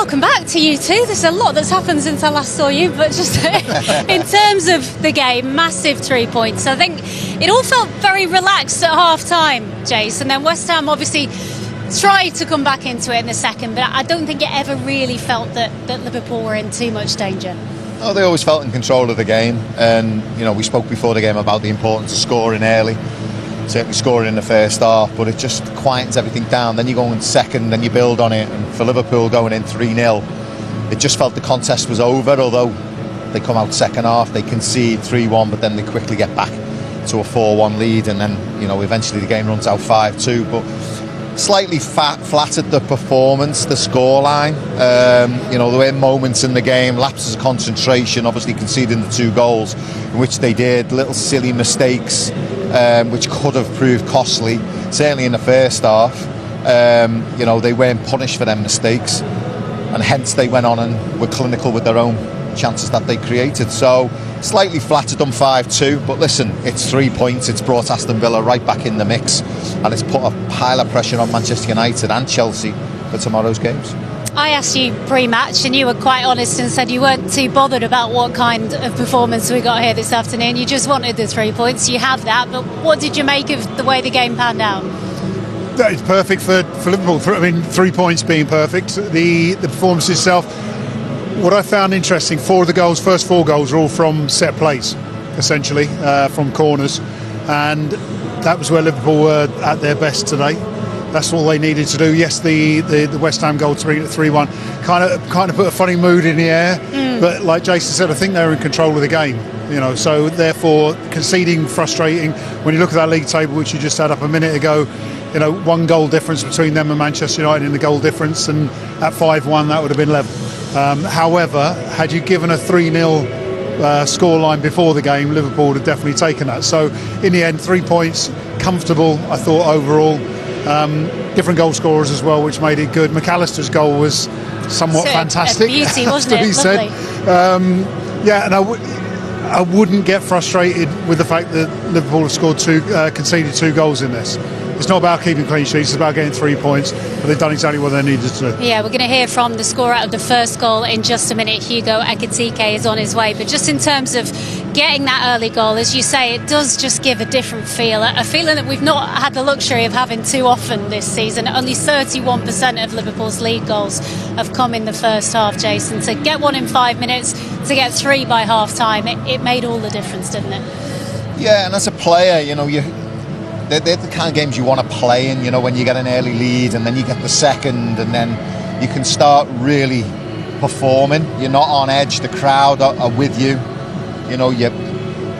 welcome back to you too. There's a lot that's happened since I last saw you, but just in terms of the game, massive 3 points. I think it all felt very relaxed at half-time, Jace, and then West Ham obviously tried to come back into it in the second, but I don't think it ever really felt that Liverpool were in too much danger. No, they always felt in control of the game, and we spoke before the game about the importance of scoring early. Certainly scoring in the first half, but it just quietens everything down. Then you go in second, then you build on it, and for Liverpool going in 3-0, it just felt the contest was over. Although they come out second half, they concede 3-1, but then they quickly get back to a 4-1 lead, and then eventually the game runs out 5-2. But slightly flattered the performance, the scoreline. There were moments in the game, lapses of concentration, obviously conceding the 2 goals, in which they did little silly mistakes, which could have proved costly, certainly in the first half. They weren't punished for them mistakes, and hence they went on and were clinical with their own chances that they created. So slightly flattered them 5-2, but listen, it's 3 points. It's brought Aston Villa right back in the mix, and it's put a pile of pressure on Manchester United and Chelsea for tomorrow's games. I asked you pre-match and you were quite honest and said you weren't too bothered about what kind of performance we got here this afternoon. You just wanted the 3 points. You have that, but what did you make of the way the game panned out? It's perfect for Liverpool. 3 points being perfect. The performance itself, what I found interesting, 4 of the goals, first 4 goals are all from set plays, essentially, from corners, and that was where Liverpool were at their best today. That's all they needed to do. Yes, the West Ham goal 3-1 kind of put a funny mood in the air, but like Jason said, I think they were in control of the game. So therefore conceding frustrating. When you look at that league table, which you just had up a minute ago, 1 goal difference between them and Manchester United in the goal difference, and at 5-1 that would have been level. However, had you given a 3-0 scoreline before the game, Liverpool would have definitely taken that. So in the end, 3 points, comfortable, I thought, overall. Different goal scorers as well, which made it good. McAllister's goal was somewhat fantastic. A beauty, wasn't it? Said. And I wouldn't get frustrated with the fact that Liverpool have conceded 2 goals in this. It's not about keeping clean sheets, it's about getting 3 points, but they've done exactly what they needed to do. Yeah, we're going to hear from the scorer of the first goal in just a minute. Hugo Ekitike is on his way, but just in terms of getting that early goal, as you say, it does just give a different feel, a feeling that we've not had the luxury of having too often this season. Only 31% of Liverpool's league goals have come in the first half, Jason. To get 1 in 5 minutes, to get 3 by half-time, it made all the difference, didn't it? Yeah, and as a player, they're the kind of games you want to play in, when you get an early lead and then you get the second, and then you can start really performing. You're not on edge, the crowd are with you.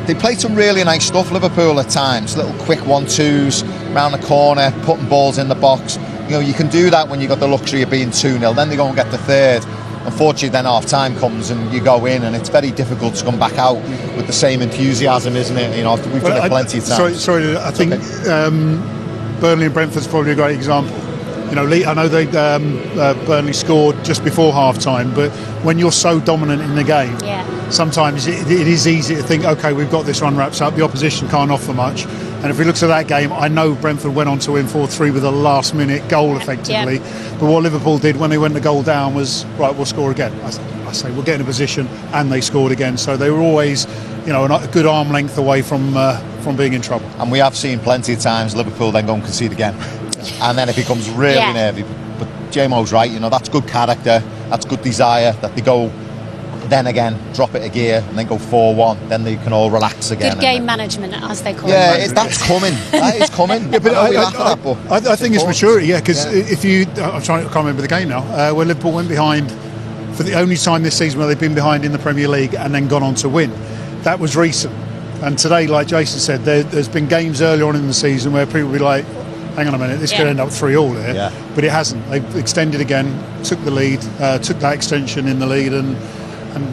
They played some really nice stuff, Liverpool, at times. Little quick 1-2s round the corner, putting balls in the box. You can do that when you've got the luxury of being 2-0. Then they go and get the third. Unfortunately, then half-time comes and you go in, and it's very difficult to come back out with the same enthusiasm, isn't it? We've done it plenty of times. Sorry, I think Burnley and Brentford's probably a great example. I know they Burnley scored just before half-time, but when you're so dominant in the game, sometimes it is easy to think, OK, we've got this one wrapped up, the opposition can't offer much. And if we look at that game, I know Brentford went on to win 4-3 with a last-minute goal, effectively. But what Liverpool did when they went to goal down was, right, we'll score again. I say we'll get in a position, and they scored again. So they were always, a good arm length away from being in trouble. And we have seen plenty of times Liverpool then go and concede again. And then it becomes really nervy. But JMO's right, that's good character, that's good desire, that they go then again drop it a gear and then go 4-1, then they can all relax again. Good game management, as they call it. Yeah, that's coming. That is coming. I think it's maturity, because if you... I can't remember the game now, where Liverpool went behind for the only time this season where they've been behind in the Premier League and then gone on to win. That was recent. And today, like Jason said, there's been games earlier on in the season where people will be like, hang on a minute, this could end up 3-3 here. Yeah. But it hasn't. They've extended again, took the lead, took that extension in the lead and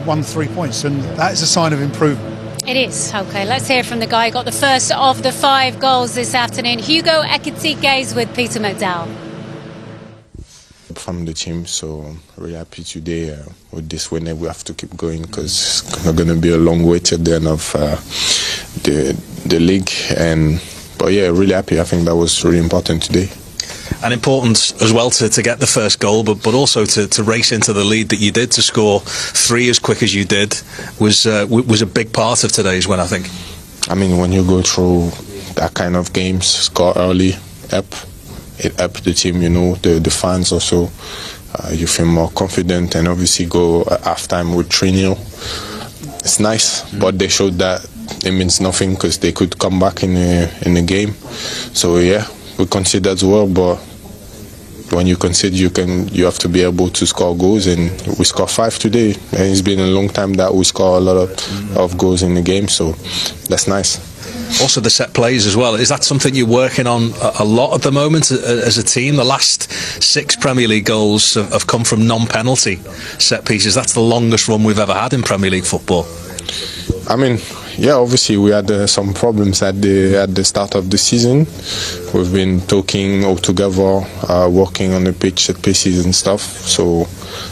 won 3 points. And that is a sign of improvement. It is. OK, let's hear from the guy who got the first of the 5 goals this afternoon. Hugo Ekitike is with Peter McDowell. From the team, so really happy today with this win. We have to keep going because it's not going to be a long wait at the end of the league. But yeah, really happy. I think that was really important today. and important as well to get the first goal, but also to race into the lead that you did, to score 3 as quick as you did was a big part of today's win, I think. I mean, when you go through that kind of games, score early, it helps the team, you know, the fans also. You feel more confident, and obviously go at halftime with 3-0. It's nice, but they showed that it means nothing because they could come back in the game. So yeah, we concede as well, but when you concede, you have to be able to score goals, and we score 5 today. And it's been a long time that we score a lot of goals in the game, so that's nice. Also the set plays as well. Is that something you're working on a lot at the moment as a team? The last 6 Premier League goals have come from non-penalty set pieces. That's the longest run we've ever had in Premier League football. I mean, yeah, obviously we had some problems at the start of the season. We've been talking all together, working on the pitch, set pieces and stuff. So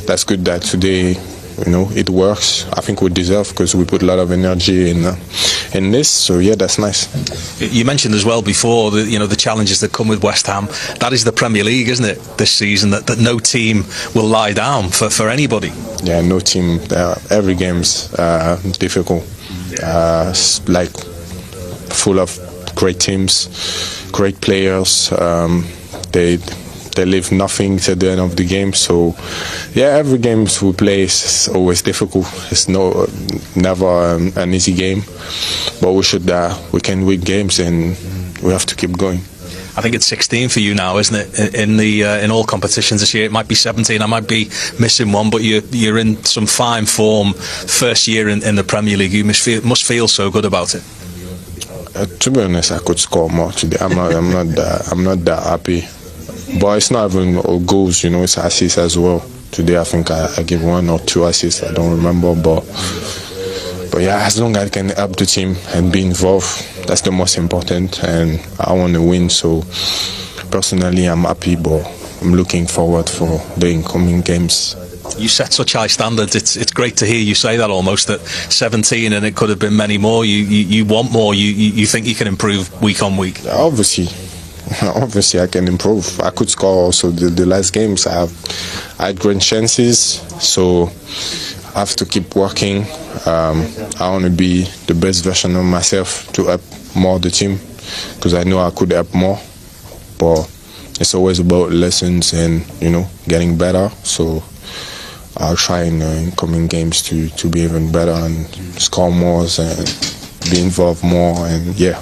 that's good that today, you know, it works. I think we deserve, because we put a lot of energy in this. So yeah, that's nice. You mentioned as well before the challenges that come with West Ham. That is the Premier League, isn't it, this season? That no team will lie down for anybody. Yeah, no team. Every game's difficult. Like full of great teams, great players. They leave nothing to the end of the game. So yeah, every game we play is always difficult. It's never an easy game, but we can win games, and we have to keep going. I think it's 16 for you now, isn't it? In all competitions this year. It might be 17. I might be missing one, but you're in some fine form. First year in the Premier League. You must feel so good about it. To be honest, I could score more today. I'm not that happy. But it's not even all goals, you know, it's assists as well. Today I think I give 1 or 2 assists, I don't remember, but yeah, as long as I can help the team and be involved, that's the most important, and I want to win. So personally I'm happy, but I'm looking forward for the incoming games. You set such high standards. It's great to hear you say that, almost, that 17 and it could have been many more. You want more. You think you can improve week on week. Obviously I can improve. I could score also the last games. I had great chances, so I have to keep working. I want to be the best version of myself to help more the team, because I know I could help more, but it's always about lessons and, you know, getting better. So I'll try in coming games to be even better and score more and be involved more, and yeah.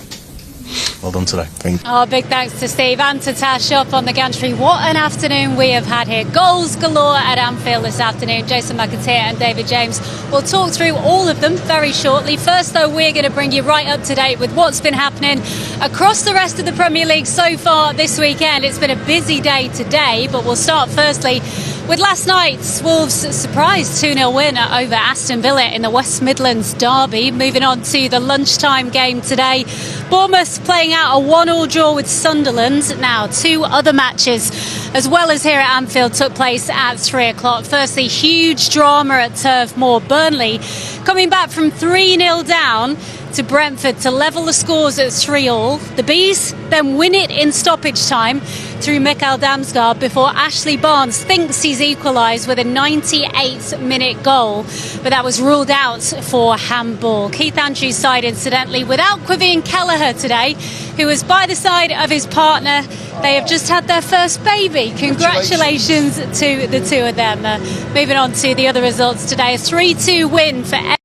Well done today. Thank you. Oh, big thanks to Steve and to Tash up on the gantry. What an afternoon we have had here. Goals galore at Anfield this afternoon. Jason McAteer and David James will talk through all of them very shortly. First, though, we're going to bring you right up to date with what's been happening across the rest of the Premier League so far this weekend. It's been a busy day today, but we'll start firstly with last night's Wolves' surprise 2-0 win over Aston Villa in the West Midlands derby. Moving on to the lunchtime game today, Bournemouth playing out a 1-1 draw with Sunderland. Now 2 other matches as well as here at Anfield took place at 3 o'clock. Firstly, huge drama at Turf Moor. Burnley coming back from 3-0 down to Brentford to level the scores at 3-3. The Bees then win it in stoppage time through Mikael Damsgaard before Ashley Barnes thinks he's equalised with a 98th-minute goal, but that was ruled out for handball. Keith Andrews' side, incidentally, without Quavian Kelleher today, who was by the side of his partner. They have just had their first baby. Congratulations to the two of them. Moving on to the other results today, a 3-2 win for